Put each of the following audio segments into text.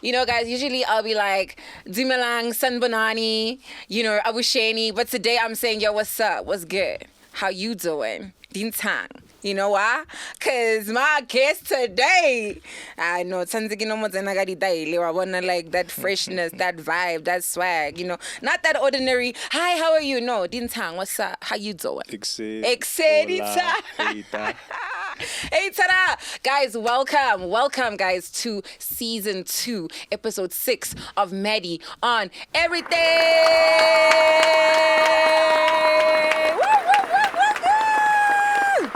You know, guys, usually I'll be like, Dumelang, Sanbanani, Abusheni. But today I'm saying, yo, what's up? What's good? How you doing? Dintang. You know why? Because my guest today, I know, like that freshness, that vibe, that swag, not that ordinary, hi, how are you? No, Dintang, what's up? How you doing? Excited. Hey, tada! Guys, welcome, guys, to season 2, episode 6 of Maddie on Everything. Woo, woo, woo, woo, woo.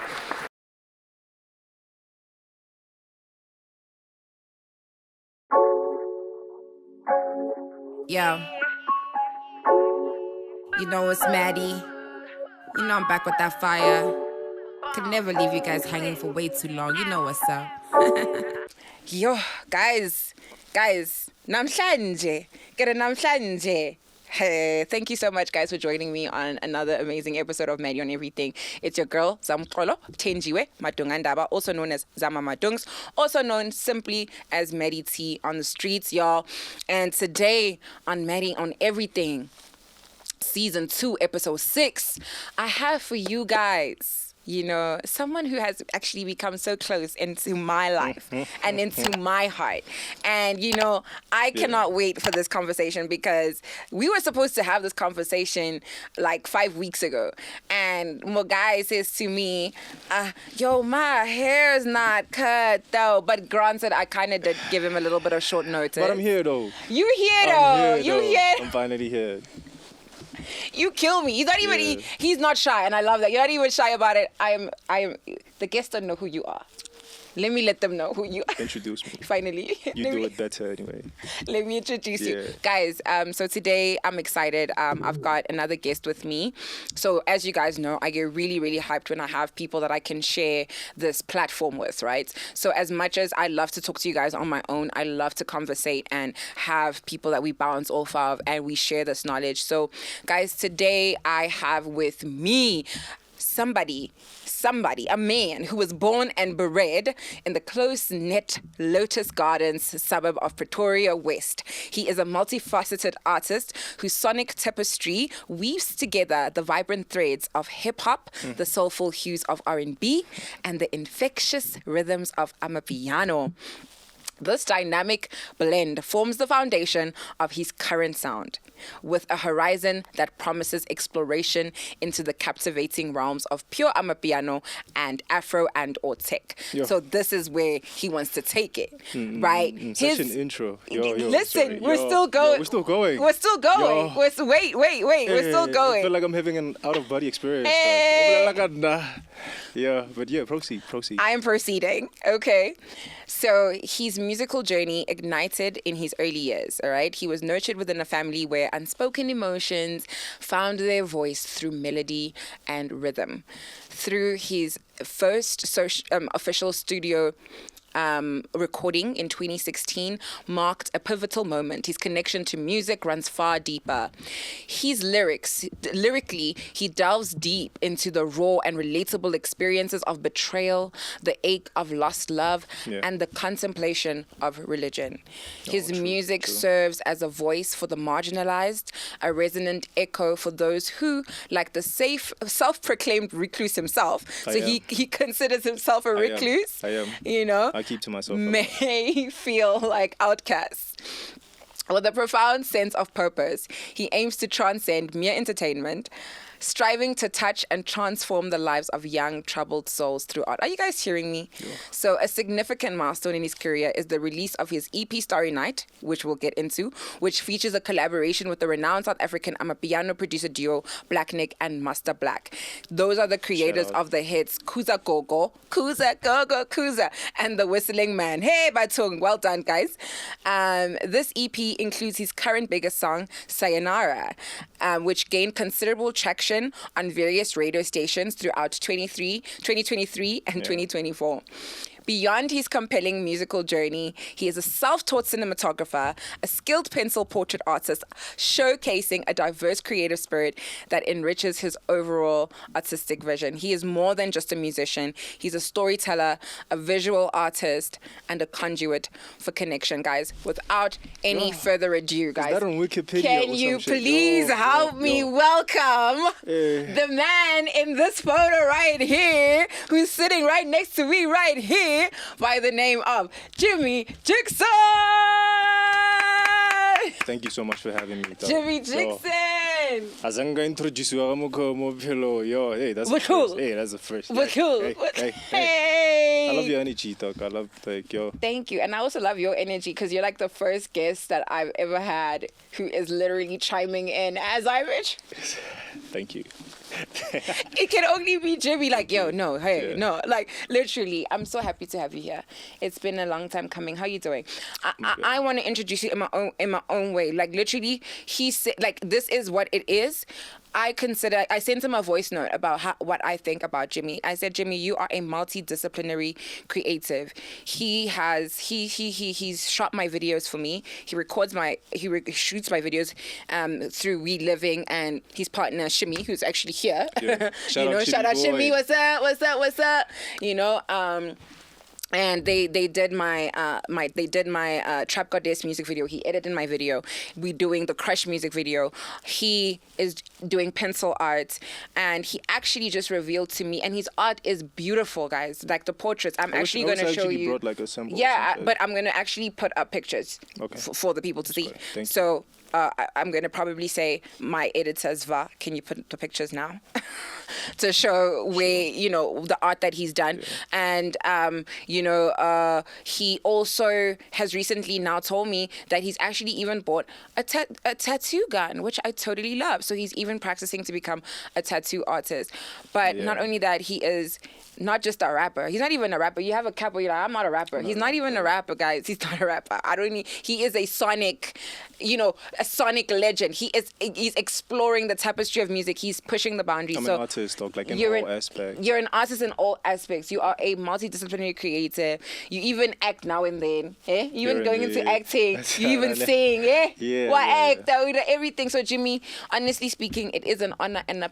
Yo, it's Maddie. I'm back with that fire. Could never leave you guys hanging for way too long. You know what's up. Yo, guys, namhlanje. Hey, thank you so much, guys, for joining me on another amazing episode of Maddie on Everything. It's your girl, Zamkolo Tenjiwe Madungandaba, also known as Zama Madungs, also known simply as Maddie T on the streets, y'all. And today on Maddie on Everything, season 2, episode 6, I have for you guys, someone who has actually become so close into my life and into my heart. And, I cannot wait for this conversation because we were supposed to have this conversation like 5 weeks ago. And my guy says to me, yo, my hair's not cut though. But granted, I kind of did give him a little bit of short notice. But I'm here though. You here though. You here. I'm finally here. You kill me. He's not even, he's not shy, and I love that. You're not even shy about it. I am, the guests don't know who you are. Let me let them know who you are. Introduce me. Finally. You do it better anyway. Let me introduce you. Guys, so today I'm excited. I've got another guest with me. So as you guys know, I get really, really hyped when I have people that I can share this platform with, right? So as much as I love to talk to you guys on my own, I love to conversate and have people that we bounce off of and we share this knowledge. So guys, today I have with me somebody, a man who was born and bred in the close-knit Lotus Gardens suburb of Pretoria West. He is a multifaceted artist whose sonic tapestry weaves together the vibrant threads of hip-hop, the soulful hues of R&B, and the infectious rhythms of amapiano. This dynamic blend forms the foundation of his current sound, with a horizon that promises exploration into the captivating realms of pure amapiano and Afro and or tech. Yo. So this is where he wants to take it, right? Such an intro. Listen, we're still going. We're still going. Wait. We're still going. I feel like I'm having an out-of-body experience. Proceed. I am proceeding. Okay. So his musical journey ignited in his early years, all right? He was nurtured within a family where unspoken emotions found their voice through melody and rhythm. Through his first official studio recording in 2016 marked a pivotal moment. His connection to music runs far deeper. His lyrically, he delves deep into the raw and relatable experiences of betrayal, the ache of lost love, and the contemplation of religion. His music serves as a voice for the marginalized, a resonant echo for those who, like the self-proclaimed recluse himself, he considers himself a recluse. I am. I keep to myself. May feel like outcasts. With a profound sense of purpose, he aims to transcend mere entertainment, striving to touch and transform the lives of young, troubled souls through art. Are you guys hearing me? Yeah. So a significant milestone in his career is the release of his EP Starry Night, which we'll get into, which features a collaboration with the renowned South African amapiano producer duo Black Nick and Master Black. Those are the creators of the hits Kuza Gogo, Kuza, and The Whistling Man. Hey, Batung, well done, guys. This EP includes his current biggest song, Sayonara, which gained considerable traction on various radio stations throughout 2023 and 2024. Beyond his compelling musical journey, he is a self-taught cinematographer, a skilled pencil portrait artist, showcasing a diverse creative spirit that enriches his overall artistic vision. He is more than just a musician. He's a storyteller, a visual artist, and a conduit for connection, guys. Without any further ado, guys, is that on Wikipedia can you please help me welcome the man in this photo right here, who's sitting right next to me right here, by the name of Jimmy Jigson. Thank you so much for having me. Jimmy Jigson. As I'm going to introduce you, hey, that's We're the cool. first. Hey, that's the first. We're cool. Hey. I love your energy, dog. I love yo. Thank you. And I also love your energy because you're like the first guest that I've ever had who is literally chiming in as I wish. Thank you. It can only be Jimmy, like, yo, no, hey, yeah. No, like, literally, I'm so happy to have you here. It's been a long time coming. How you doing? I want to introduce you in my own way. Like, literally, he said, like, this is what it is. I sent him a voice note about what I think about Jimmy. I said, Jimmy, you are a multidisciplinary creative. He's shot my videos for me. He shoots my videos through Reliving, and his partner Shimmy, who's actually here. Yeah. Shout out Shimmy. What's up? You know, and they did my Trap Goddess music video. He edited my video. We doing the Crush music video. He is doing pencil art, and he actually just revealed to me, and his art is beautiful, guys. Like the portraits. I'm actually going to show you. Brought like a sample. Yeah, but I'm going to actually put up pictures for the people to see. So I'm going to probably say, my editor Zva, can you put the pictures now? To show where, you know, the art that he's done. Yeah. And, he also has recently now told me that he's actually even bought a tattoo gun, which I totally love. So he's even practicing to become a tattoo artist. But not only that, he is not just a rapper. He's not even a rapper. You have a cap where you're like, I'm not a rapper. He's not even a rapper, guys. He's not a rapper. He is a sonic, a sonic legend. He's exploring the tapestry of music. He's pushing the boundaries. I'm an artist, dog, like in all aspects. You're an artist in all aspects. You are a multidisciplinary creator. You even act now and then. You even going into acting. You even sing. Act, everything. So Jimmy, honestly speaking, it is an honor and a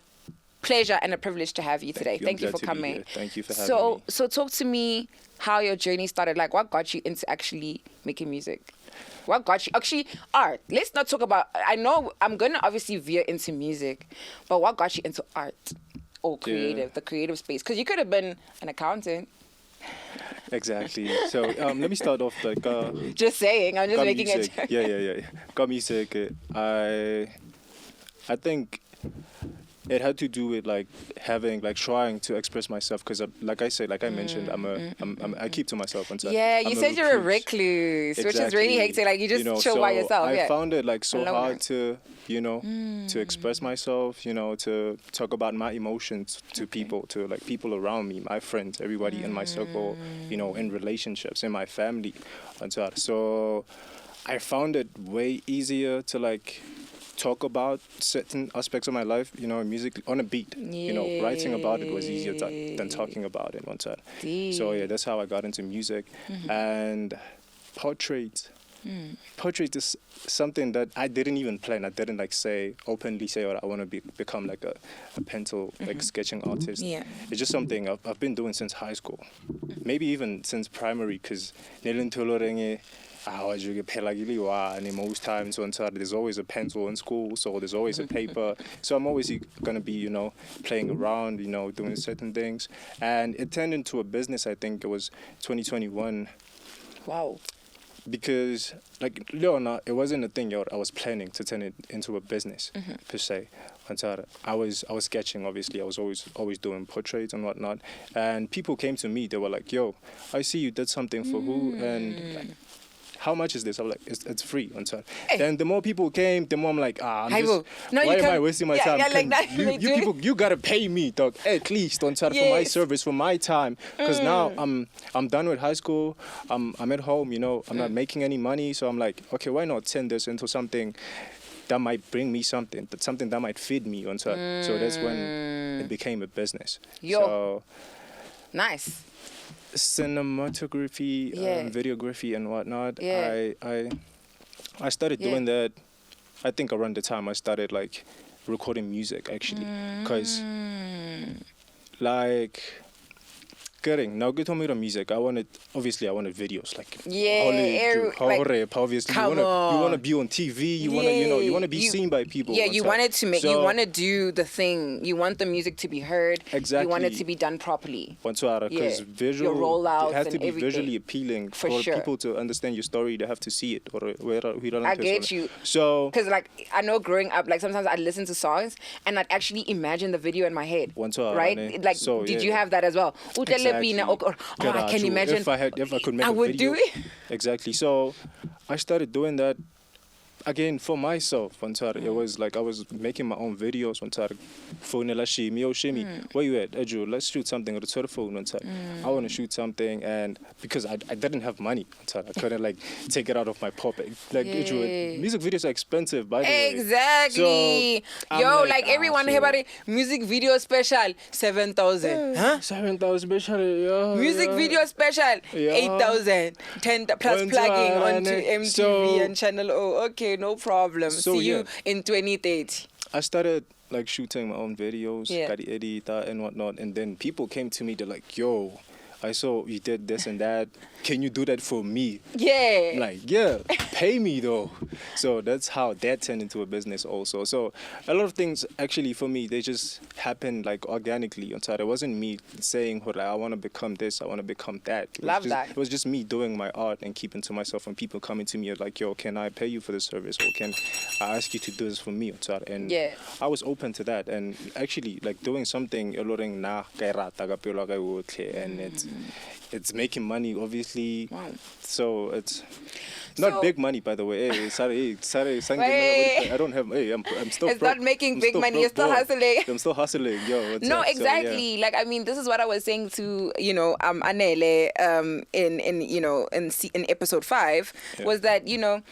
pleasure and a privilege to have you today. Thank you for coming. Thank you for having me. So talk to me how your journey started. Like, what got you into actually making music? What got you? Actually, art. Let's not talk about... I know I'm going to obviously veer into music, but what got you into art or creative, the creative space? Because you could have been an accountant. Exactly. So let me start off like... just saying. I'm just making music. a joke. Yeah. Got music. I think... It had to do with like trying to express myself because, like I mentioned, I keep to myself. You said you're a recluse, which is really hectic. Like you just chill by yourself. I found it like so hard to, to express myself. To talk about my emotions to people, to like people around me, my friends, everybody in my circle. In relationships, in my family, and so I found it way easier to like talk about certain aspects of my life, music on a beat. Writing about it was easier than talking about it one time. So yeah, that's how I got into music. And portrait is something that I didn't even plan. I didn't openly say, I want to become like a pencil like sketching artist. Yeah. It's just something I've been doing since high school, maybe even since primary, because most times there's always a pencil in school, so there's always a paper. So I'm always going to be, playing around, doing certain things. And it turned into a business, I think it was 2021. Wow. Because, like, Leona, it wasn't a thing I was planning to turn it into a business, per se. I was sketching, obviously. I was always doing portraits and whatnot. And people came to me, they were like, yo, I see you did something for who? And, like, how much is this? I'm like, it's free. Hey. Then the more people came, the more I'm like, why am I wasting my time? You people, you gotta pay me, dog, at least for my service, for my time. Because now I'm done with high school. I'm at home, I'm not making any money. So I'm like, okay, why not turn this into something that might bring me something that might feed me. So that's when it became a business. So nice. cinematography, videography, and whatnot. Yeah. I started doing that. I think around the time I started like recording music actually, because like. Getting now, get me the music. I wanted videos like obviously you wanna be on TV. You wanna be seen by people. Yeah, you wanted to make. You want to do the thing. You want the music to be heard. Exactly. You want it to be done properly. Because visual, your rollouts it has to be everything. Visually appealing for people to understand your story. They have to see it. I get you. So because like I know growing up, like sometimes I'd listen to songs and I'd actually imagine the video in my head. Right? Like, did you have that as well? Exactly. I can imagine. If I could make I would video, do it. Exactly. So I started doing that again for myself. It was like I was making my own videos. Phone Shimi, where you at? Edu, let's shoot something with the phone. I want to shoot something, and because I didn't have money, I couldn't like take it out of my pocket. Like music videos are expensive, by the way. Exactly. So, like everyone here about it. Music video special 7,000. Huh? 7,000 special. Music video special 8,000. 10 plus plugging onto MTV and Channel O. Okay, no problem. See you in 2030. I started like shooting my own videos, edit and whatnot, and then people came to me. They're like, "Yo, I saw you did this and that. Can you do that for me?" Yeah. I'm like, yeah, pay me though. So that's how that turned into a business also. So a lot of things actually for me, they just happened like organically. It wasn't me saying, I want to become this, I want to become that. It was just me doing my art and keeping to myself, and people coming to me like, yo, can I pay you for this service? Or can I ask you to do this for me? And I was open to that. And actually like doing something, and it's making money, obviously. Wow. So it's not big money, by the way. I don't have. I'm still. It's not making big money. You're still hustling. I'm still hustling, yo. No, exactly. So, Like I mean, this is what I was saying to Anele in episode 5 was that you're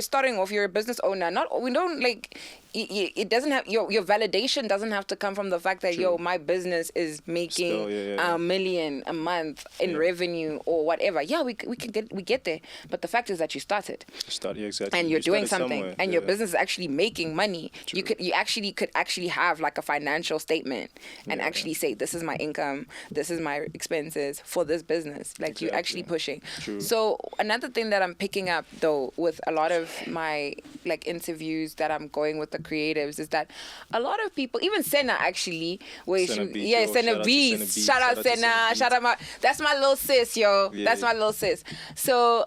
starting off. You're a business owner. We don't like. It doesn't have your validation doesn't have to come from the fact that my business is making $1 million a month in revenue or whatever. We get there, but the fact is that you started. Exactly. And you're doing something, somewhere. and your business is actually making money. True. You could actually have like a financial statement and actually say, this is my income, this is my expenses for this business. Like you're actually pushing. True. So another thing that I'm picking up though with a lot of my like interviews that I'm going with the creatives is that a lot of people, even Senna actually, Senna Beats, shout out Senna, shout out that's my little sis, yo. That's my little sis. So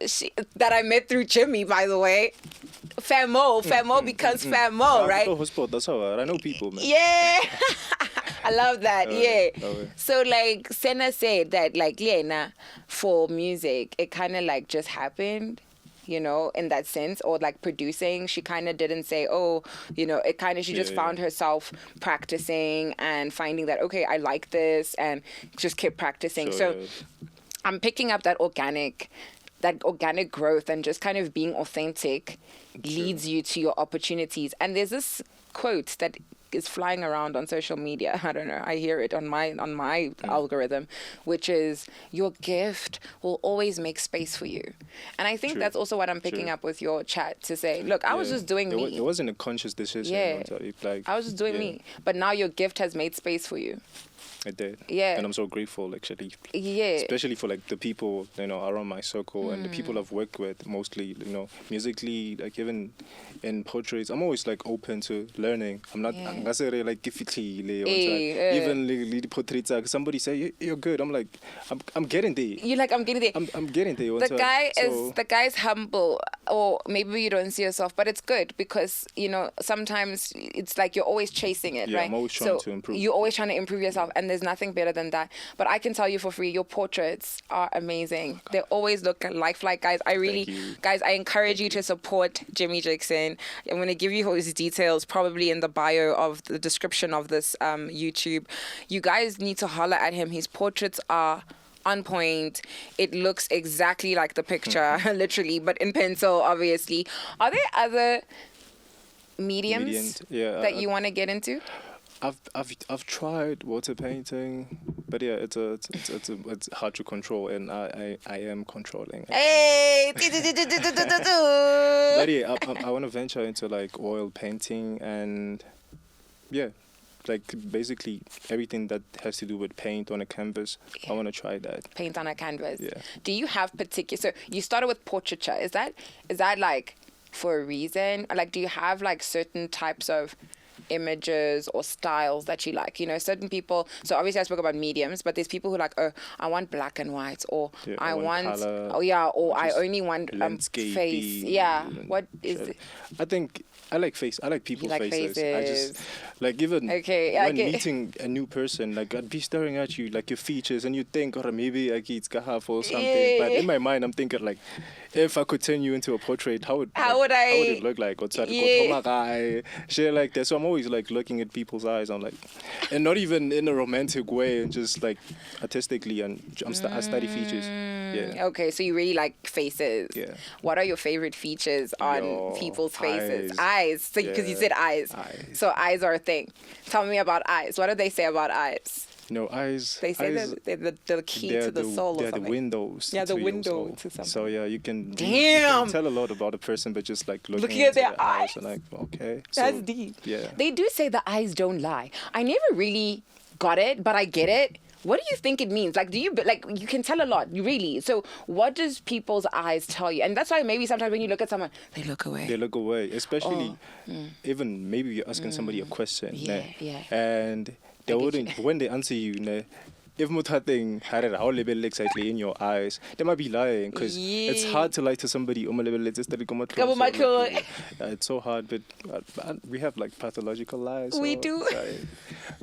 she that I met through Jimmy, by the way. Famo becomes Famo, right? That's how I know people, man. Yeah. I love that. So like Senna said that like for music, it kind of like just happened. In that sense, or like producing, she kind of didn't say, it kind of, she just found herself practicing and finding that, okay, I like this, and just kept practicing. I'm picking up that organic growth, and just kind of being authentic leads you to your opportunities. And there's this quote that is flying around on social media. I don't know. I hear it on my algorithm, which is your gift will always make space for you. And I think that's also what I'm picking up with your chat to say, look, I was just doing me. It wasn't a conscious decision. I was just doing me. But now your gift has made space for you. It did. Yeah. And I'm so grateful, actually. Yeah. Especially for like the people, around my circle and the people I've worked with, mostly, musically, like even in portraits. I'm always like open to learning. I'm not like even portraits. Somebody say you're good. I'm like I'm getting there. You're like I'm getting there. I'm getting there. The guy's humble, or maybe you don't see yourself, but it's good because sometimes it's like you're always chasing it, right? I'm always trying to improve. You're always trying to improve yourself, and there's nothing better than that. But I can tell you for free, your portraits are amazing. They always look lifelike, guys. Guys, I encourage you to support Jimmy Jigson. I'm going to give you his details probably in the bio of the description of this YouTube. You guys need to holler at him. His portraits are on point. It looks exactly like the picture, literally, but in pencil, obviously. Are there other mediums that you want to get into? I've tried water painting, but yeah, it's hard to control, and I am controlling. Hey! But yeah, I want to venture into like oil painting and yeah, like basically everything that has to do with paint on a canvas. I want to try that. Paint on a canvas. Yeah. Do you have particular? So you started with portraiture. Is that like for a reason? Or like, do you have like certain types of images or styles that you like? You know, certain people. So obviously, I spoke about mediums, but there's people who like, oh, I want black and white, or Yeah, I want, color, oh yeah, or I just only want landscapey face. Yeah. and What is shit. it? I think I like face. I like people's like faces. faces. I just like even Okay, I when get- meeting a new person, like I'd be staring at you, like your features, and you think, or maybe like it's half or something. But Yeah. in my mind, I'm thinking like, if I could turn you into a portrait, how would it look like? Or Yeah. shit like that. So I'm always like looking at people's eyes. I'm like, and not even in a romantic way, and just like artistically, and I study features. Yeah. Okay, so you really like faces. Yeah. What are your favorite features on Yo, people's faces? eyes. Eyes. So because you Yeah. said eyes. Eyes. So eyes are a thing. Tell me about eyes. What do they say about eyes? No, eyes. They say eyes, they're the key to the soul or they're something. the windows. Yeah, the to your window soul. to something. So yeah, you can you Damn. can tell a lot about a person, but just like looking at into their eyes. and like, okay, That's so, deep. Yeah. They do say the eyes don't lie. I never really got it, but I get it. What do you think it means? Like, you can tell a lot, really. So what does people's eyes tell you? And that's why maybe sometimes when you look at someone, they look away. They look away, especially even maybe you're asking somebody a question, Yeah, né? yeah. And they I get wouldn't you. when they answer you, né, if muthating had how level exactly in your eyes, they might be lying because it's Yeah. hard to lie to somebody. Kabo matlo. It's so hard, but we have like pathological lies. We so do. it's like,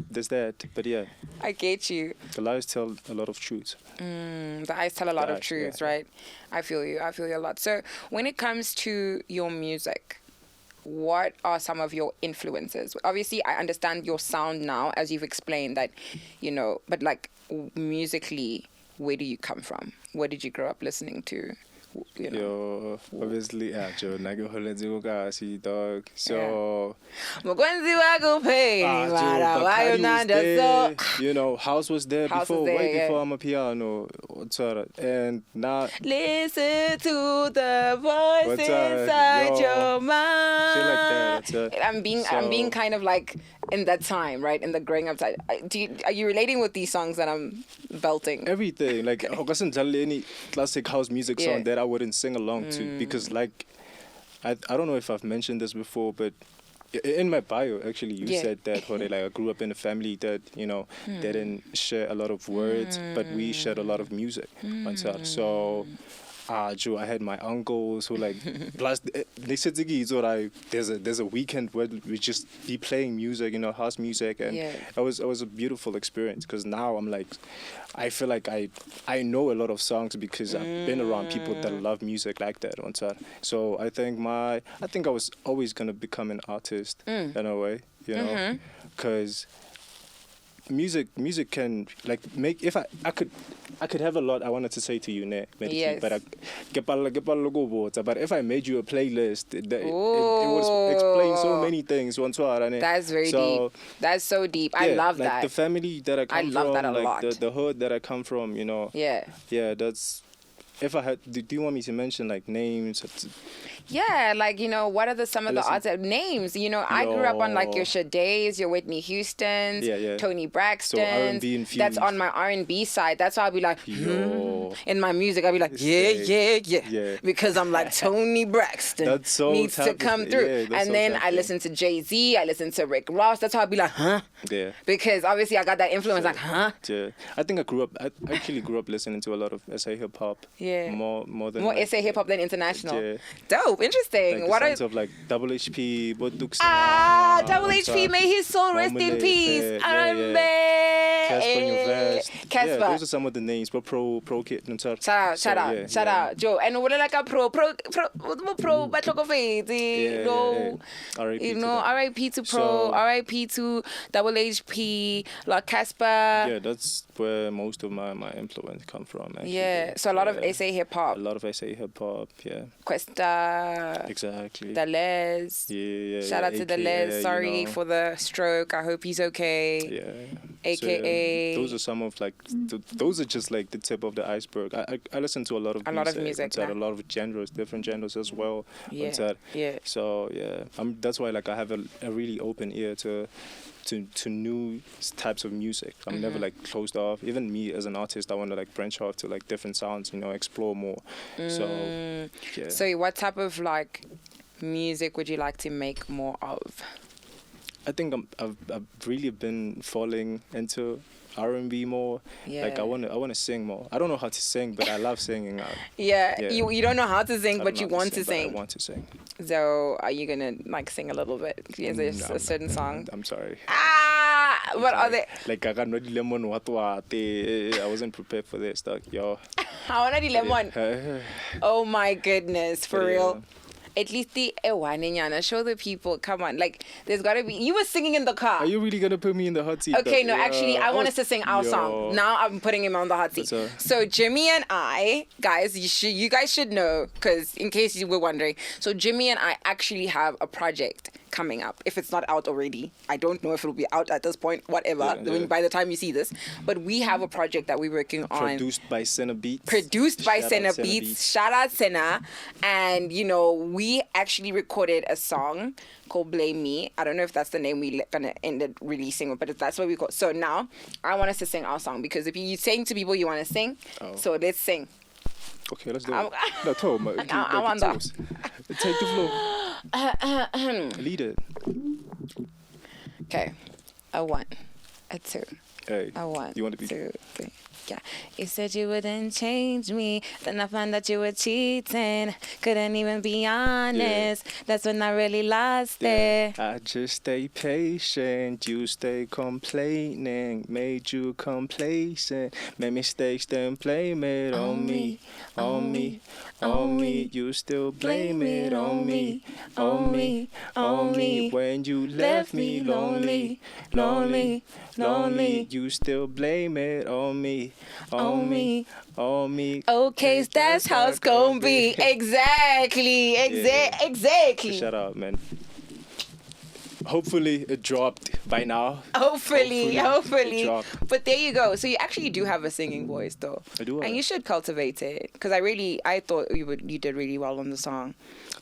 there's that, but yeah, I get you. the lies tell a lot of truth. The eyes tell a lot The of eyes, truths, yeah. right? I feel you a lot. So when it comes to your music, what are some of your influences? Obviously, I understand your sound now, as you've explained that, but like musically, where do you come from? What did you grow up listening to? Yo, obviously, Joe, dog. So, Mukwenzi wakuphe, mara Joe, wayo Bacardi was nanda there. so. You know, House was there House was before, there, way yeah. before I'm a piano. And now, Listen to the voice What's inside yo, your mind. shit like that. I'm being kind of like in that time, right? In the growing up time. Are you relating with these songs that I'm belting? everything. Like, I wasn't telling any classic house music song Yeah. that I wouldn't sing along to because, like, I don't know if I've mentioned this before, but in my bio, actually, you Yeah. said that like I grew up in a family that they didn't share a lot of words, but we shared a lot of music. So, Joe, I had my uncles who like plus they said there's a weekend where we just be playing music, house music, and Yeah. it was a beautiful experience because now I'm like, I feel like I know a lot of songs because I've been around people that love music like that. So I think I was always gonna become an artist in a way, because. Music can like make if I could have a lot I wanted to say to you, Yes. but if I made you a playlist, it would explain so many things. That's very deep. That's so deep. I love like that. the family that I come love from, that a like lot. the hood that I come from, Yeah. that's if I had do you want me to mention like names? Yeah, like, what are some of the Listen. artists names? I grew up on like your Sade's, your Whitney Houstons, Yeah. Tony So Braxton's. R&B infused. That's on my R&B side. That's why I'll be like, Yo. in my music, I'll be like, yeah. Because I'm like, Tony Braxton That's so needs to type of- come through. yeah, that's And so then type, I yeah. listen to Jay-Z, I listen to Rick Ross. That's how I'll be like, huh? Yeah. Because obviously I got that influence, like, huh? Yeah, I think I actually grew up listening to a lot of SA hip hop. Yeah. More than More like, SA hip hop than international. Yeah. Dope, interesting. Like what the are sounds of like Double HP, Boduk Double HP, may his soul rest in peace. Casper in your vest. Casper. Yeah, those are some of the names. But pro kit and stuff. Shout out, Joe. And what like a pro, but R.I.P. to them. R.I.P. to pro, So- R.I.P. to Double HP, like Casper. Yeah, that's where most of my influence come from. Actually. Yeah, so a lot of SA hip hop. A lot of SA hip hop, yeah. Questa. Exactly. Dalez. Yeah. Shout out to Dalez. Sorry for the stroke. I hope he's okay. Yeah. AKA. So, those are some of like, those are just like the tip of the iceberg. I listen to a lot of music. A lot of genres, different genres as well. Yeah. So yeah, that's why like I have a really open ear to new types of music. I'm never like closed off. Even me as an artist, I want to like branch off to like different sounds, explore more. So yeah. So what type of like music would you like to make more of? I think I've really been falling into R&B more. Yeah. Like I want to sing more. I don't know how to sing, but I love singing. Yeah. You don't know how to sing, but you want to sing. I want to sing. So are you gonna like sing a little bit? Is there a certain song? I'm sorry. What are they? Like I got no lemon. I wasn't prepared for this. Like yo. How many lemon? Oh my goodness, for real. At least the show the people. Come on, like there's gotta be. You were singing in the car. Are you really gonna put me in the hot seat? Okay, no, actually, I want us to sing our song. Now I'm putting him on the hot seat. So Jimmy and I, guys, you guys should know, because in case you were wondering, so Jimmy and I actually have a project coming up. If it's not out already, I don't know if it'll be out at this point. Whatever. By the time you see this, but we have a project that we're working on. Produced by Senna Beats. Shout out Senna, and we actually recorded a song called Blame Me. I don't know if that's the name we're gonna end up releasing, but that's what we call. So now I want us to sing our song, because if you're saying to people you want to sing, so let's sing. Okay, let's do it. I want that. Take the floor. Lead it. Okay. A 1, a 2. Hey. A 1. You want to be 2, 3. Yeah. You said you wouldn't change me. Then I found that you were cheating. Couldn't even be honest. Yeah. That's when I really lost it. I just stay patient. You stay complaining. Made you complacent. Made mistakes, then blame it on me. On me. On me. You still blame it on me. On me. On me. When you left me lonely. Lonely. Lonely. You still blame it on me. On me. On me. Okay, that's how it's gonna be. Exactly. Exactly. Shout out, man. Hopefully it dropped by now. Hopefully. But there you go. So you actually do have a singing voice, though. I do. And you should cultivate it, because I thought you did really well on the song.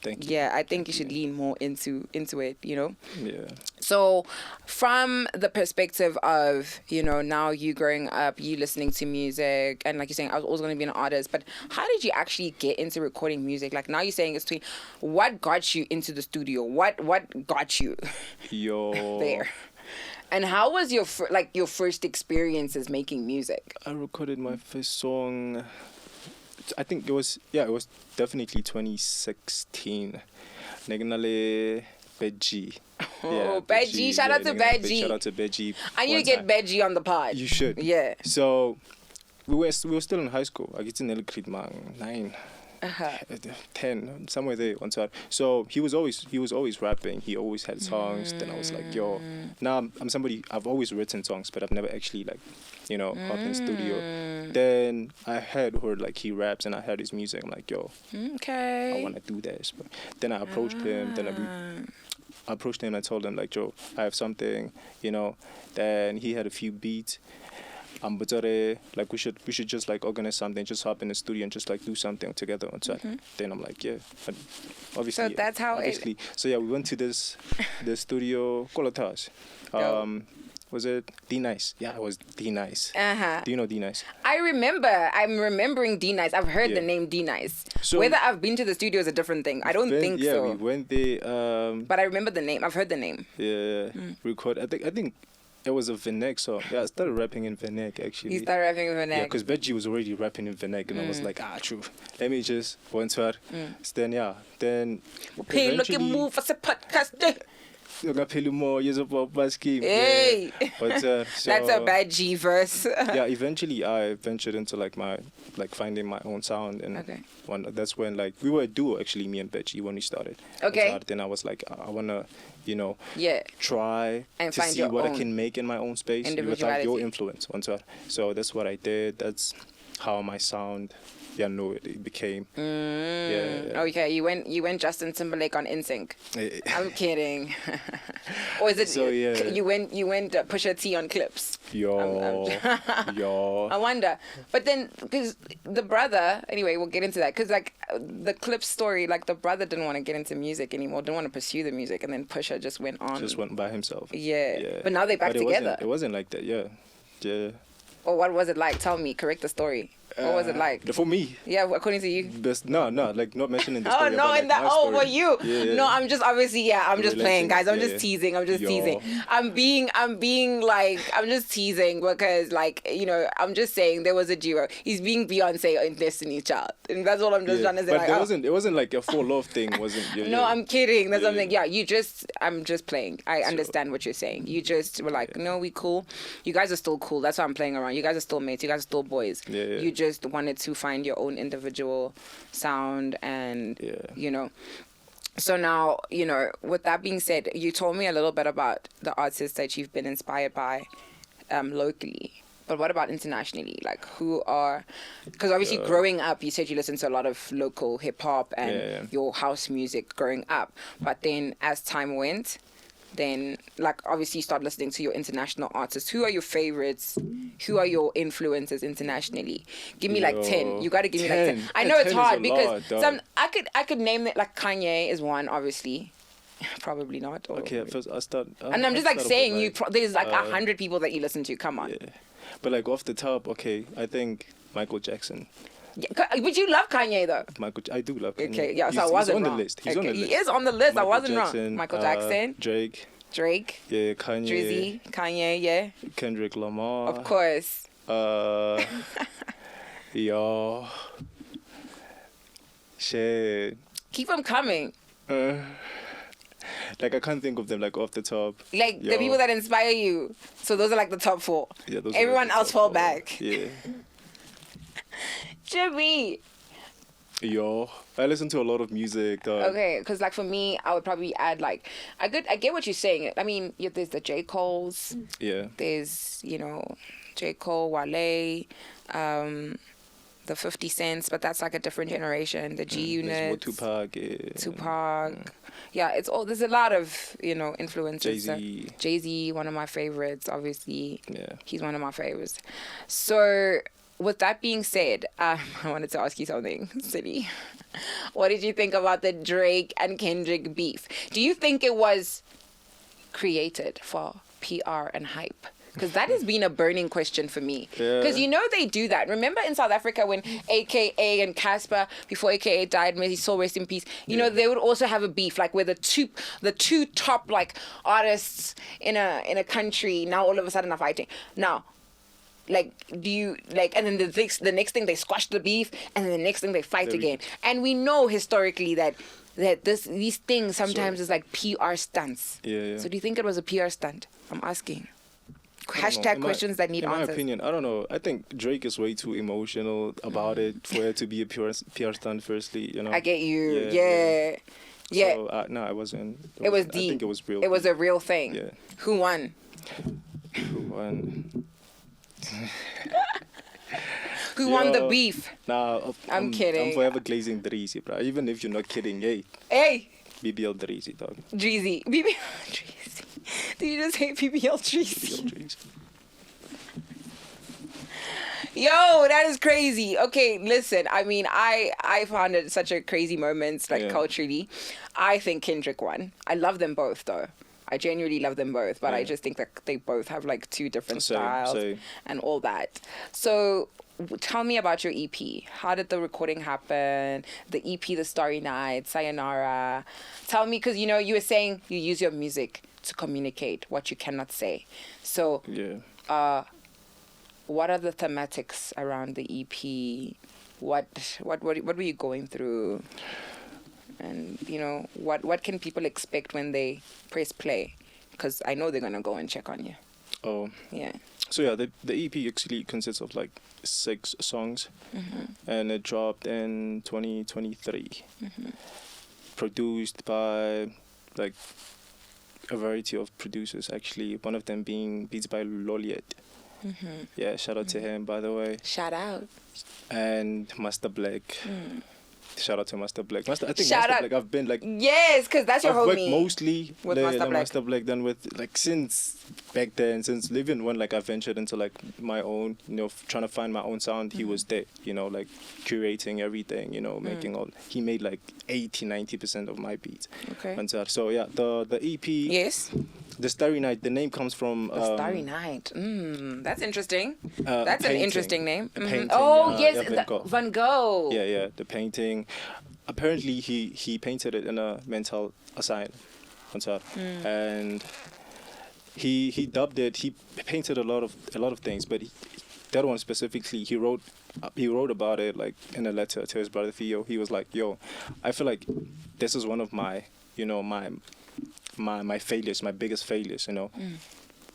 Thank you. Yeah, I think you should lean more into it, Yeah. So from the perspective of, now you growing up, you listening to music, and like you're saying, I was always going to be an artist, but how did you actually get into recording music? Like now you're saying it's what got you into the studio? What got you there? And how was your first experiences making music? I recorded my first song, I think it was definitely 2016. Negnale Beji. Oh, Beji. Shout out to Beji. Shout out to Beji. I need to get Beji on the pod. You should. Yeah. So we were still in high school. I get in 9. 10, somewhere there on side. So he was always rapping. He always had songs. Then I was like, yo. Now I'm somebody, I've always written songs, but I've never actually hopped in the studio. Then I heard he raps, and I heard his music. I'm like, yo, okay, I want to do this. But then I approached him. I approached him and I told him like, yo, I have something, Then he had a few beats. But we should just organize something, just hop in the studio and just do something together on set. Then I'm like, yeah, obviously. So that's how obviously. So yeah, we went to the studio Kolotas. Was it D Nice? Yeah, it was D Nice. Do you know D Nice? I'm remembering D Nice. I've heard the name D Nice. So whether I've been to the studio is a different thing. I don't think so. Yeah, we went there. But I remember the name. I've heard the name. Yeah, record. I think it was a Venek song. Yeah, I started rapping in Venek actually. You started rapping in Venek? Yeah, because Beji was already rapping in Venek, and I was like, true. Let me just one word. Then Pay look and move for the podcast. Hey, but so, that's a bad G verse. Yeah, eventually I ventured into like finding my own sound, and Okay. that's when like we were a duo actually, me and Betchy, when we started. Okay. Then I was like, I wanna, Yeah. try And to find see your what I own can make in my own space without individuality. your influence onto it. So that's what I did. That's how my sound, it became. Yeah. Okay, you went Justin Timberlake on NSYNC. I'm kidding. Or is it So, yeah. you went Pusha T on Clips? Yo. I wonder. But then, because the brother, anyway, we'll get into that. Because, like, the Clips story, like, the brother didn't want to get into music anymore, didn't want to pursue the music, and then Pusha just went on. Just went by himself. Yeah. But now they're back together. It wasn't like that, yeah. Yeah. Or what was it like? Tell me, correct the story. What was it like? For me? Yeah, according to you. No, like not mentioning the story. Oh, no, about, like, my story. for you. Yeah. No, I'm just obviously, I'm just playing, guys. I'm just yeah. teasing. I'm just Yo. teasing. I'm just teasing because, like, I'm just saying there was a duo. He's being Beyonce in Destiny's Child. And that's all I'm just trying to say. But like, it wasn't like a full love thing, wasn't it? No, I'm kidding. That's something. Yeah, I'm just playing. I understand what you're saying. You just were like, no, we cool. You guys are still cool. That's why I'm playing around. You guys are still mates. You guys are still boys. Yeah. You just wanted to find your own individual sound and, So now, with that being said, you told me a little bit about the artists that you've been inspired by locally. But what about internationally? Like, who are... Because obviously growing up, you said you listened to a lot of local hip-hop and your house music growing up. But then as time went, then, like, obviously you start listening to your international artists. Who are your favorites? Who are your influences internationally? Give me like 10. You got to give me like 10. I know it's hard because I could name it, like Kanye is one, obviously. Probably not. Okay, first I'll start. And I'm just like saying, there's like 100 people that you listen to. Come on. Yeah. But like off the top, okay, I think Michael Jackson. Yeah, but you love Kanye though. I do love Kanye. Okay, yeah, so I wasn't wrong. He's on the list. He is on the list. I wasn't Jackson, wrong. Michael Jackson. Drake. Yeah, Kanye. Drizzy. Kanye, yeah. Kendrick Lamar. Of course. Yo. Shit. Keep them coming. Like, I can't think of them, like, off the top. Like, the people that inspire you. So those are, like, the top 4. Yeah, those Everyone else fall back. Yeah. Jimmy. Yo. I listen to a lot of music. Okay, because, like, for me, I would probably add, like... I get what you're saying. I mean, there's the J. Cole's. Yeah. There's, J. Cole, Wale, the 50 Cents, but that's, like, a different generation. The G Unit. There's more Tupac. Yeah. Tupac. Yeah, there's a lot of, influences. Jay-Z. Jay-Z, one of my favorites, obviously. Yeah. He's one of my favorites. So, with that being said, I wanted to ask you something silly. What did you think about the Drake and Kendrick beef? Do you think it was created for PR and hype? Because that has been a burning question for me. Because they do that. Remember in South Africa when AKA and Casper, before AKA died, may he soul rest in peace, they would also have a beef, like where the two top like artists in a country now all of a sudden are fighting. Now, like, do you like? And then the next thing they squash the beef, and then the next thing they fight again. And we know historically that these things sometimes is like PR stunts. Yeah. So do you think it was a PR stunt? I'm asking. Hashtag questions that need answers. In my opinion, I don't know. I think Drake is way too emotional about it for it to be a PR stunt. Firstly, I get you. Yeah. So, no, I wasn't. It was deep. deep. I think it was real. It was a real thing. Yeah. Who won? Who won the beef? Nah, I'm kidding. I'm forever glazing Drizzy, bro. Even if you're not kidding, Hey. BBL Drizzy, dog. Drizzy. BBL Drizzy. Did you just say BBL Drizzy? Yo, that is crazy. Okay, listen. I mean, I found it such a crazy moment, like culturally. I think Kendrick won. I love them both, though. I genuinely love them both, but I just think that they both have like two different styles and all that. So tell me about your EP. How did the recording happen? The EP, The Starry Night, Sayonara. Tell me, because you were saying you use your music to communicate what you cannot say. So what are the thematics around the EP? What were you going through? And what can people expect when they press play? Because I know they're gonna go and check on you. Oh. Yeah. So yeah, the EP actually consists of like 6 songs, and it dropped in 2023. Produced by like a variety of producers, actually. One of them being beats by Loliet. Yeah, shout out to him, by the way. Shout out. And Master Black. Shout out to Master Black. I think Shout Master out. Black, I've been like... Yes, because that's your I've worked homie. mostly with Master Black than with, like, since back then, since even when, like, I ventured into, like, my own, trying to find my own sound, he was there, like, curating everything, making all... He made, like, 80-90% of my beats. Okay. And so, yeah, the EP... Yes. The Starry Night, the name comes from... The Starry Night. That's interesting. That's painting. an interesting name. Painting, oh, yes, Van Gogh. Van Gogh. Yeah, the painting. Apparently, he painted it in a mental asylum. And he dubbed it. He painted a lot of things, but that one specifically, he wrote about it like in a letter to his brother Theo. He was like, "Yo, I feel like this is one of my, my failures, my biggest failures,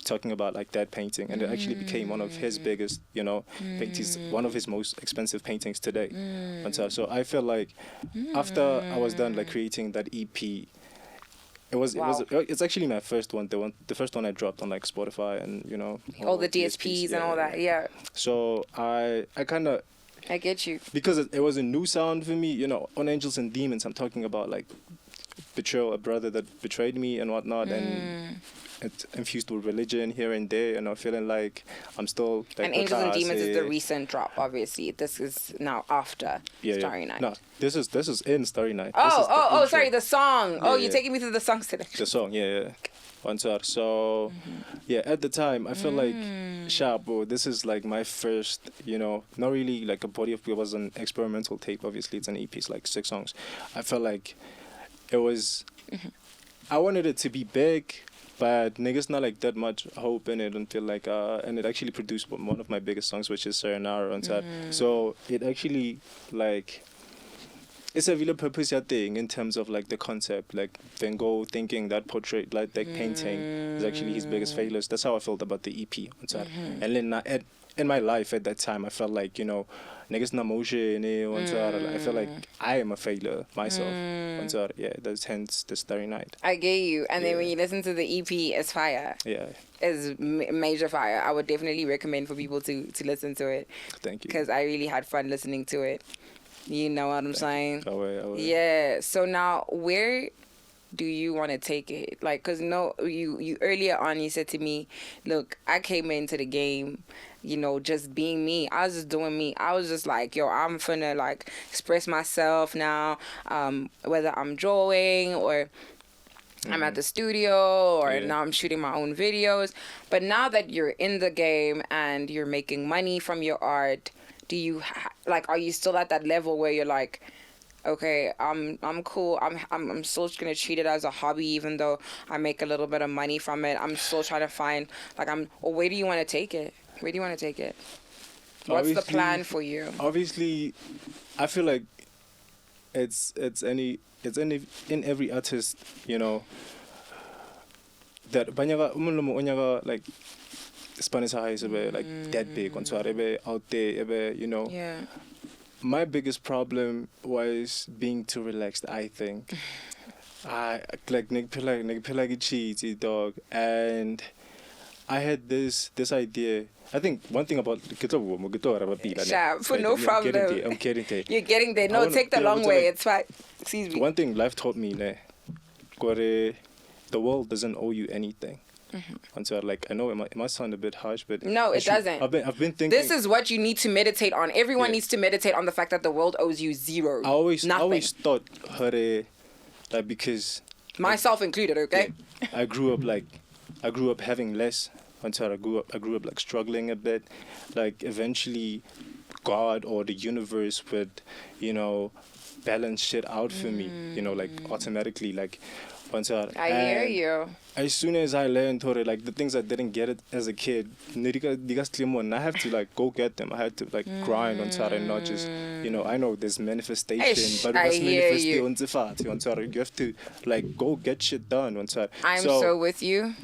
talking about like that painting, and it actually became one of his biggest, paintings, one of his most expensive paintings today. And so I feel like after I was done like creating that EP, it's actually my first one, the first one I dropped on like Spotify and all the DSPs and all that. Yeah. So I kind of. I get you. Because it was a new sound for me, on Angels and Demons, I'm talking about like betrayal, a brother that betrayed me and whatnot, and it's infused with religion here and there, and I'm feeling like I'm still like. And Angels and Demons is the recent drop, obviously. This is now after Starry Night. No, this is in Starry Night. Sorry, the song. You're taking me through the songs today. The song, yeah. So, yeah, at the time, I feel like, bro, this is like my first, not really like a body of people, it was an experimental tape, obviously, it's an EP, it's like 6 songs. I felt like it was, I wanted it to be big, but niggas not like that much hope in it until like, and it actually produced one of my biggest songs, which is Serenara. So it actually like, it's a real purpose thing in terms of like the concept, like Van Gogh thinking that portrait, like that painting is actually his biggest failures. That's how I felt about the EP. And then in my life at that time, I felt like, niggas na motion, I feel like I am a failure myself. Yeah, that's hence the Starry Night. I get you. And then when you listen to the EP, it's fire. Yeah. It's major fire. I would definitely recommend for people to listen to it. Thank you. Because I really had fun listening to it. You know what I'm saying? Oh, yeah. So now, where do you want to take it? Like, because you earlier on, you said to me, look, I came into the game, just being me. I was just doing me. I was just like, yo, I'm finna, like, express myself now, whether I'm drawing or I'm at the studio or now I'm shooting my own videos. But now that you're in the game and you're making money from your art, do you are you still at that level where you're like, okay, I'm cool. I'm still just gonna treat it as a hobby, even though I make a little bit of money from it. I'm still trying to find where do you want to take it? Where do you want to take it? What's the plan for you? Obviously, I feel like it's in every artist, that banyaga like Spanish eyes like that big on out there, Yeah. My biggest problem was being too relaxed, I think. I like nigga cheats, dog, and I had this idea. I think one thing about For no problem. I'm getting there. You're getting there. No, take the long way. It's fine. Excuse me. One thing life taught me, the world doesn't owe you anything. And so, like, I know it must sound a bit harsh, but no, it doesn't. I've been thinking. This is what you need to meditate on. Everyone needs to meditate on the fact that the world owes you zero. I always thought, like, because myself included. Okay. Yeah, I grew up having less. Until I grew up like struggling a bit. Like, eventually, God or the universe would, balance shit out for me. Like automatically, like. I hear you. As soon as I learned like the things I didn't get it as a kid, I have to like go get them. I had to like grind on Tara and not just, I know there's manifestation, but I what's hear you. you have to like go get shit done on Tara. I'm so with you.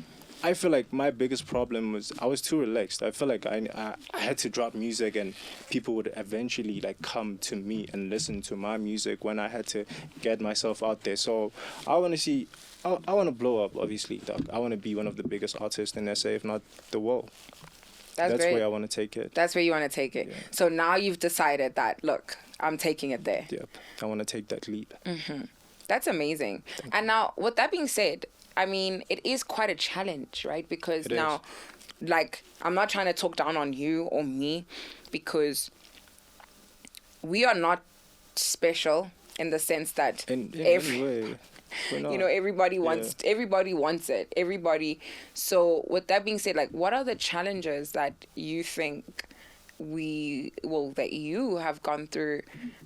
I feel like my biggest problem was I was too relaxed. I feel like I had to drop music and people would eventually like come to me and listen to my music when I had to get myself out there. So I want to blow up, obviously, dog. I want to be one of the biggest artists in SA, if not the world. That's great. where I want to take it. That's where you want to take it. Yeah. So now you've decided that, look, I'm taking it there. Yep. I want to take that leap. Mm-hmm. That's amazing. And now, with that being said, I mean, it is quite a challenge, right? Because now, like, I'm not trying to talk down on you or me, because we are not special in the sense that in any way. Everybody wants it. Everybody. So with that being said, like, what are the challenges that you think that you have gone through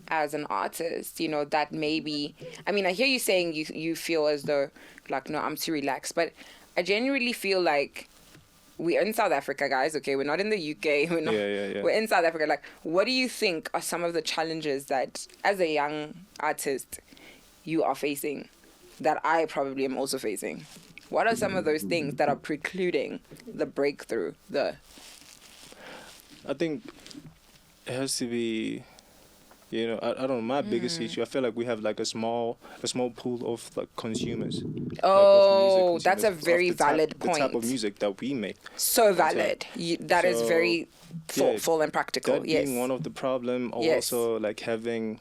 as an artist, that maybe, I mean, I hear you saying you feel as though, like, no, I'm too relaxed, but I genuinely feel like we're in South Africa, guys, okay? We're not in the UK. We're in South Africa. Like, what do you think are some of the challenges that, as a young artist, you are facing, that I probably am also facing? What are some of those things that are precluding the breakthrough, I think it has to be, I don't know, my biggest issue, I feel like we have like a small pool of like consumers. Oh, like, that's a very valid point. The type of music that we make. So valid. That is very thoughtful and practical. That being one of the problem, also like having,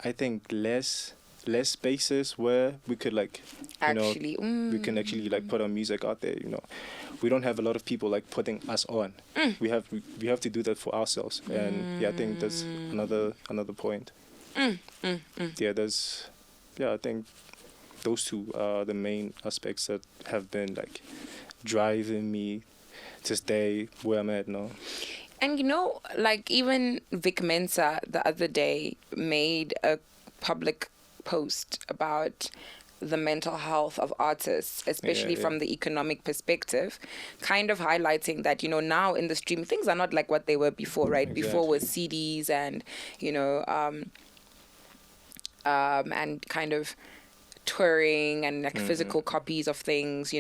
I think, less spaces where we could like, we can actually like put our music out there, We don't have a lot of people like putting us on. We have to do that for ourselves. And I think that's another point. I think those two are the main aspects that have been like driving me to stay where I'm at now. And like even Vic Mensa the other day made a public post about the mental health of artists, especially from the economic perspective, kind of highlighting that, now in the stream, things are not like what they were before, right? Exactly. Before was CDs and, and kind of touring and like physical copies of things,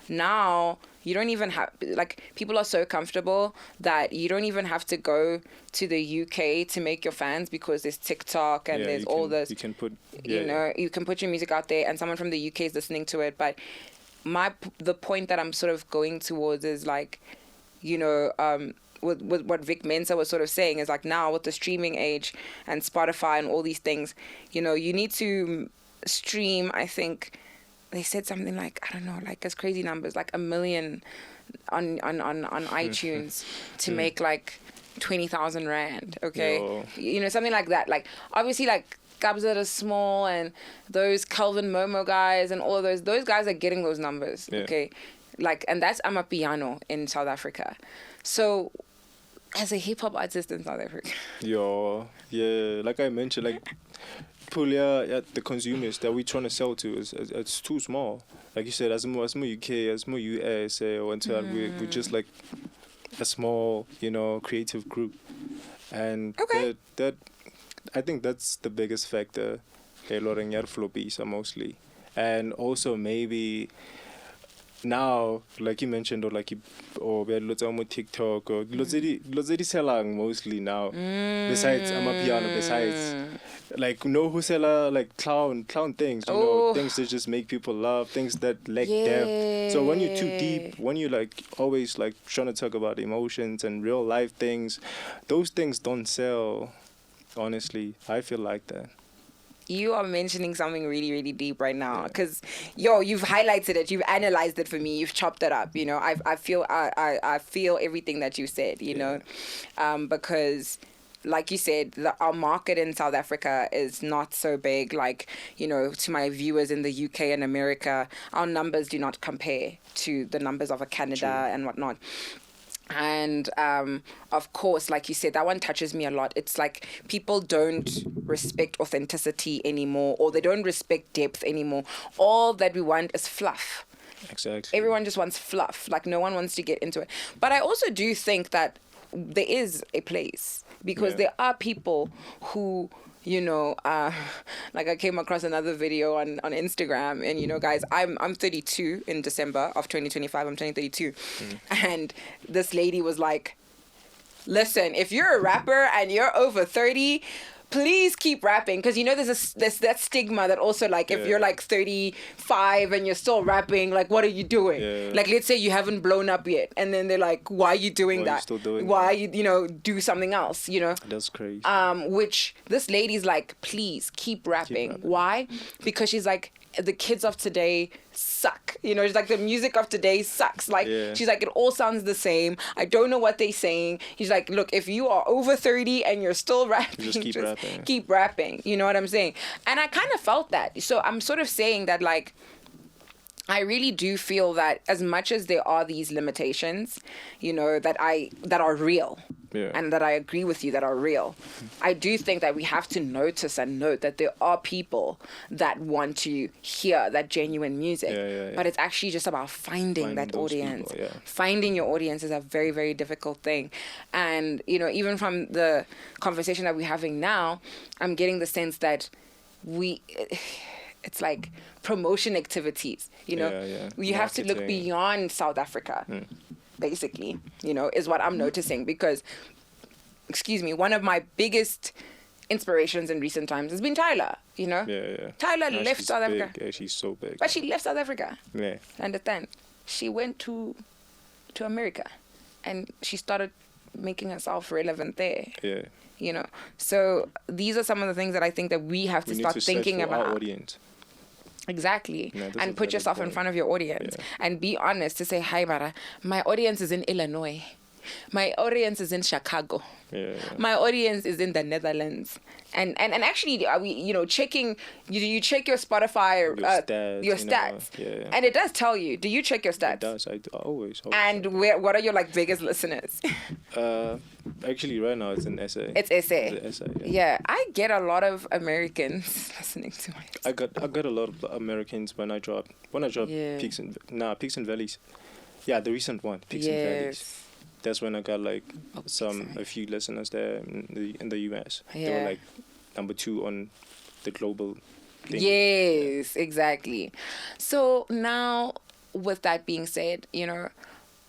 Now you don't even have, like, people are so comfortable that you don't even have to go to the UK to make your fans, because there's TikTok and there's all this. You can put, you can put your music out there and someone from the UK is listening to it. But the point that I'm sort of going towards is like, with what Vic Mensa was sort of saying is like, now with the streaming age and Spotify and all these things, you need to stream, I think they said something like, I don't know, like as crazy numbers, like 1 million on iTunes to make like 20,000 rand, okay? Something like that. Like, obviously, like, Kabza is small and those Calvin Momo guys and all of those guys are getting those numbers, okay? Like, and that's Amapiano in South Africa. So, as a hip-hop artist in South Africa. Like I mentioned, like, Pulia, the consumers that we're trying to sell to it's too small. Like you said, as more UK, as more US, or until we're just like a small, creative group, and that I think that's the biggest factor. Mostly, and also maybe now, like you mentioned, or TikTok or selling mostly now. Besides Amapiano, besides like who sell like clown things, things that just make people laugh, things that lack depth. So when you're too deep, when you like always like trying to talk about emotions and real life things, those things don't sell. Honestly, I feel like that. You are mentioning something really, really deep right now, because you've highlighted it, you've analyzed it for me, you've chopped it up. I feel everything that you said. Because, like you said, our market in South Africa is not so big. Like, to my viewers in the UK and America, our numbers do not compare to the numbers of a Canada and whatnot. And of course, like you said, that one touches me a lot. It's like people don't respect authenticity anymore, or they don't respect depth anymore. All that we want is fluff. Exactly. Everyone just wants fluff. Like, no one wants to get into it. But I also do think that there is a place, because there are people who, you know, like I came across another video on Instagram, and, you know, guys, I'm 32 in December of 2025. I'm turning 32. And this lady was like, listen, if you're a rapper and you're over 30, please keep rapping, because, you know, there's that stigma that also, like, if you're like 35 and you're still rapping, like, what are you doing? Like, let's say you haven't blown up yet, and then they're like, why are you doing that? Why are you know, do something else, you know? That's crazy. Which this lady's like, please keep rapping. Why? Because she's like, the kids of today suck. You know, she's like, the music of today sucks. Like, she's like, it all sounds the same. I don't know what they're saying. She's like, look, if you are over 30 and you're still rapping, just keep rapping. You know what I'm saying? And I kind of felt that. So I'm sort of saying that, like, I really do feel that as much as there are these limitations, you know, that are real, and that I agree with you that are real, I do think that we have to notice and note that there are people that want to hear that genuine music. But it's actually just about finding that audience. People, Finding your audience is a very, very difficult thing. And, you know, even from the conversation that we're having now, I'm getting the sense that it's like promotion activities, you know. You have to look beyond South Africa, basically, you know, is what I'm noticing. Because, excuse me, one of my biggest inspirations in recent times has been Tyler, you know. Tyler left South Africa. Yeah, she's so big. But she left South Africa. Understand? She went to America, and she started making herself relevant there. You know, so these are some of the things that I think that we have to start thinking about. Our audience. Exactly. And put yourself in front of your audience and be honest to say, hi, Mara, my audience is in Illinois. My audience is in Chicago. My audience is in the Netherlands. And actually, are we, you know, checking, you check your Spotify, your stats. And it does tell you. Do you check your stats? It does. I always. And what are your, like, biggest listeners? Actually, right now it's in SA. It's SA. Yeah, I get a lot of Americans listening to my. I got a lot of Americans when I drop Peaks and Valleys. Yeah, the recent one, Peaks and Valleys. That's when I got like a few listeners there in the US. They were like number 2 on the global thing. Yes, exactly. So now, with that being said, you know,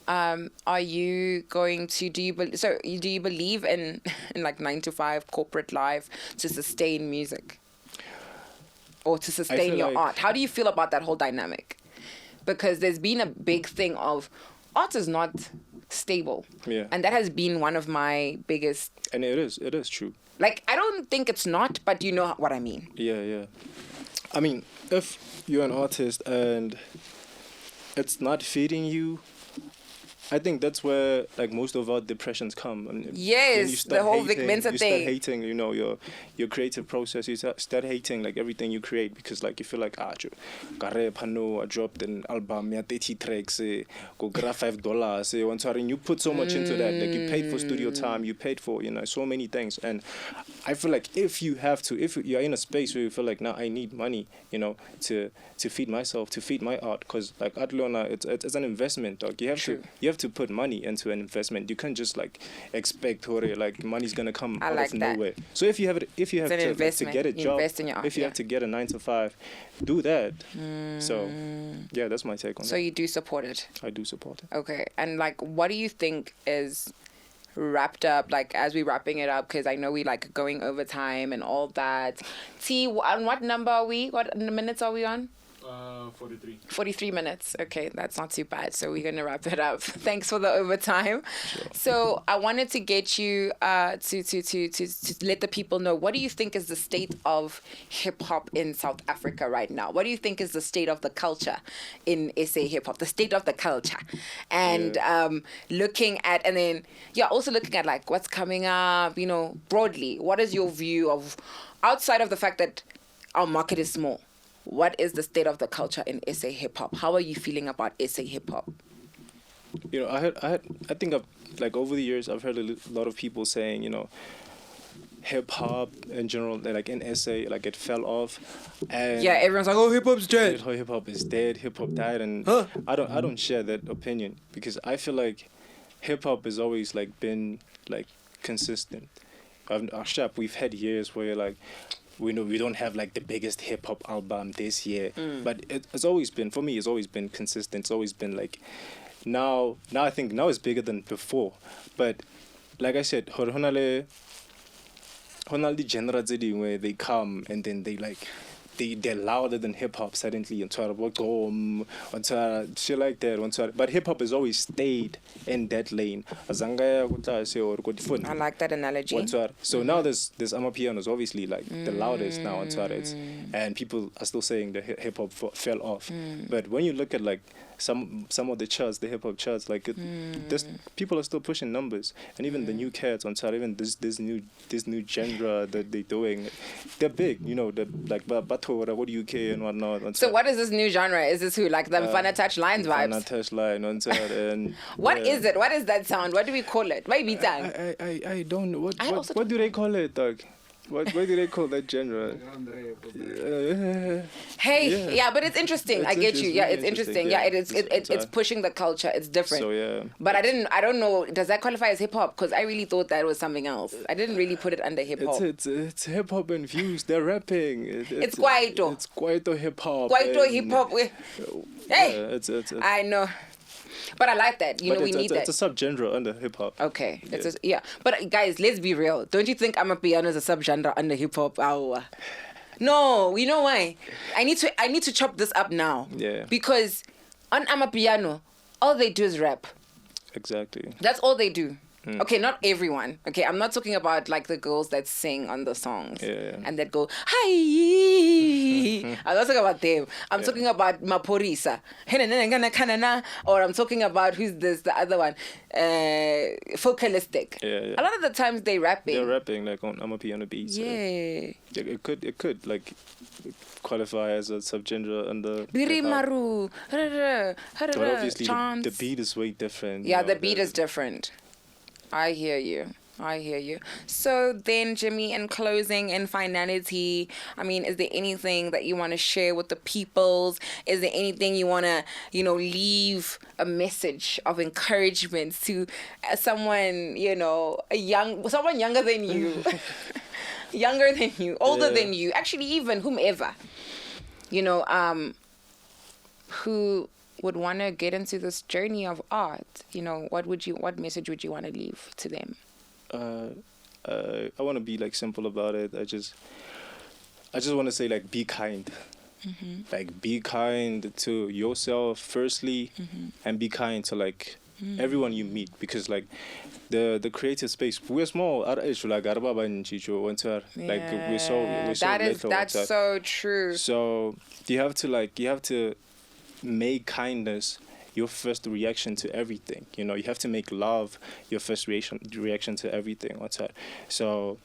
are you going to do you believe in like 9 to 5 corporate life to sustain music or to sustain your art? How do you feel about that whole dynamic? Because there's been a big thing of art is not stable, and that has been one of my biggest. And it is true. Like, I don't think it's not, but you know what I mean. I mean, if you're an artist and it's not feeding you, I think that's where, like, most of our depressions come. And yes, the whole Vic Mensa thing. You start hating, you know, your creative process. You start hating, like, everything you create, because, like, you feel like, I dropped an album, 30 tracks, go grab $5. And you put so much into that. Like, you paid for studio time, you paid for, you know, so many things. And I feel like if you're in a space where you feel like, now I need money, you know, to feed myself, to feed my art, because, like, art, it's an investment, dog. You have to put money into an investment. You can't just, like, expect like money's gonna come out of nowhere. So if you have to get a job, if you have to get a 9 to 5, do that. So yeah, that's my take on that. So you do support it? I do support it. Okay. And, like, what do you think is wrapped up, like, as we're wrapping it up, because I know we like going over time and all that. T, on what number are we? What minutes are we on? 43. 43 minutes. Okay, that's not too bad. So we're going to wrap it up. Thanks for the overtime. Sure. So I wanted to get you to let the people know, what do you think is the state of hip-hop in South Africa right now? What do you think is the state of the culture in SA hip-hop? The state of the culture. And looking at, and then, also looking at, like, what's coming up, you know, broadly. What is your view of, outside of the fact that our market is small, what is the state of the culture in SA hip-hop? How are you feeling about SA hip-hop? You know, I think I've like over the years I've heard a lot of people saying, you know, hip hop in general, like in SA, like it fell off, and Yeah, everyone's like, oh, hip hop's dead. Hip hop is dead. Hip hop died, and I don't share that opinion because I feel like hip hop has always like been like consistent. We've had years where like we know we don't have like the biggest hip hop album this year, but it's always been, for me, it's always been consistent. It's always been like now I think now it's bigger than before, but like I said, honale genre where they come and then they like they're louder than hip hop suddenly and shit like that. But hip hop has always stayed in that lane. I like that analogy. So now there's amapianos obviously like the loudest now and people are still saying the hip hop fell off. But when you look at like some of the charts, the hip hop charts, like this, people are still pushing numbers, and even the new cats on chart, even this new genre that they're doing, they're big. You know, the like Batora, what UK and whatnot. So what is this new genre? Is this who like the Mfana Touch Lines vibes? Mfana Touch Line on chart and what is it? What is that sound? What do we call it? Maybe I don't know what do they call it, dog? What do they call that genre? Hey, yeah, but it's interesting. I get you. Yeah, it's interesting. Yeah, it's pushing the culture. It's different. So yeah. But I don't know. Does that qualify as hip hop? Because I really thought that was something else. I didn't really put it under hip hop. It's hip hop infused. They're rapping. It's kwaito. It's kwaito hip hop. Kwaito hip hop. Hey, yeah, it's I know. But I like that. You know, we need that. It's a subgenre under hip hop. Okay. Yeah. But guys, let's be real. Don't you think Amapiano is a subgenre under hip hop? No, you know why? I need to chop this up now. Yeah. Because on Amapiano, all they do is rap. Exactly. That's all they do. Okay, not everyone. Okay, I'm not talking about like the girls that sing on the songs and that go, hi. I'm not talking about them. I'm talking about Maporisa. Or I'm talking about who's this, the other one, Focalistic. Yeah. A lot of the times they're rapping. They're rapping like on Amapiano beats. Yeah. It could like qualify as a subgenre under Birimaru. But obviously the beat is way different. Yeah, the beat is different. I hear you. So then, Jimmy, in closing and finality, I mean, is there anything that you want to share with the peoples? Is there anything you want to, leave a message of encouragement to someone, someone younger than you, older than you, actually even whomever, who would want to get into this journey of art? What message would you want to leave to them? I want to be like simple about it. I just want to say like be kind. Like be kind to yourself firstly, and be kind to like everyone you meet, because like the creative space, we're small at age, like we're so that's so true. So you have to make kindness your first reaction to everything. You have to make love your first reaction to everything. So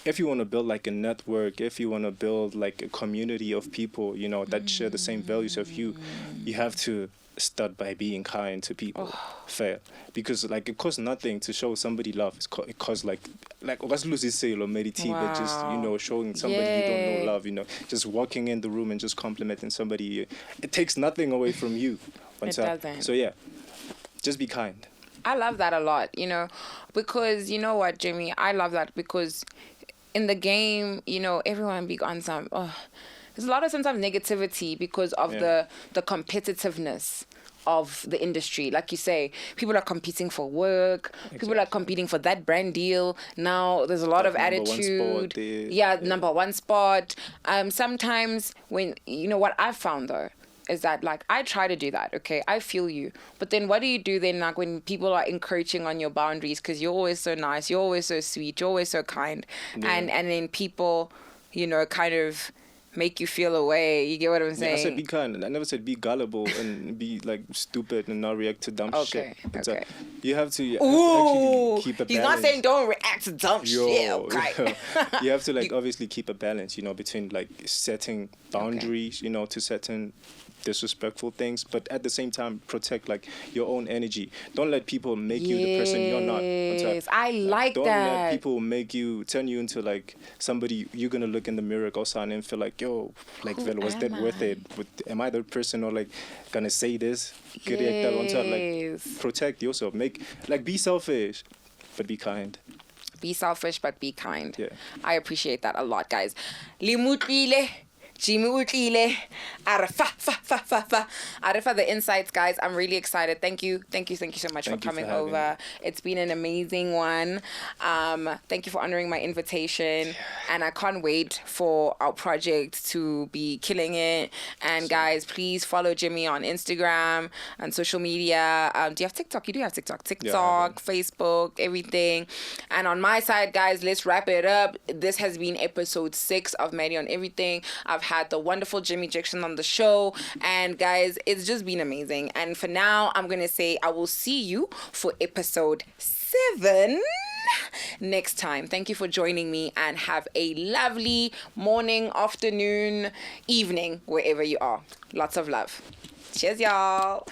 if you want to build like a network, if you want to build like a community of people, that share the same values of you, you have to start by being kind to people. Fair. Because like it costs nothing to show somebody love. It costs like what's Lucy say or meditate, but just showing somebody you don't know love, just walking in the room and just complimenting somebody, it takes nothing away from you. It doesn't. So yeah, just be kind. I love that a lot, because you know what, Jimmy, I love that because in the game, everyone be on some there's a lot of sometimes negativity because of the competitiveness of the industry. Like you say, people are competing for work. Exactly. People are competing for that brand deal. Now there's a lot of attitude. Number one spot. Sometimes when, what I've found though, is that like I try to do that, okay? I feel you. But then what do you do then like when people are encroaching on your boundaries because you're always so nice, you're always so sweet, you're always so kind. Yeah. And then people, kind of make you feel away. You get what I'm saying? I said be kind. I never said be gullible and be like stupid and not react to dumb shit. Okay. You have to actually keep a balance. He's not saying don't react to dumb shit. Okay. You have to like obviously keep a balance, between like setting boundaries, to certain disrespectful things, but at the same time protect like your own energy. Don't let people make you the person you're not. Yes, I like don't that. Don't let people turn you into like somebody you're gonna look in the mirror or something and feel like, yo, like, well, was that worth it? Am I the person or like gonna say this? Like, protect yourself. Be selfish, but be kind. Be selfish, but be kind. Yeah. I appreciate that a lot, guys. Limutlile. Jimmy Utlile. Arifa, the insights, guys. I'm really excited. Thank you so much for coming over. It's been an amazing one. Thank you for honoring my invitation. And I can't wait for our project to be killing it. And guys, please follow Jimmy on Instagram and social media. Do you have TikTok? You do have TikTok. TikTok, Facebook, everything. And on my side, guys, let's wrap it up. This has been episode 6 of Maddie on Everything. I've had the wonderful Jimmy Jigson on the show, and guys, it's just been amazing. And for now, I'm gonna say I will see you for episode 7 next time. Thank you for joining me, and have a lovely morning, afternoon, evening, wherever you are. Lots of love. Cheers, y'all.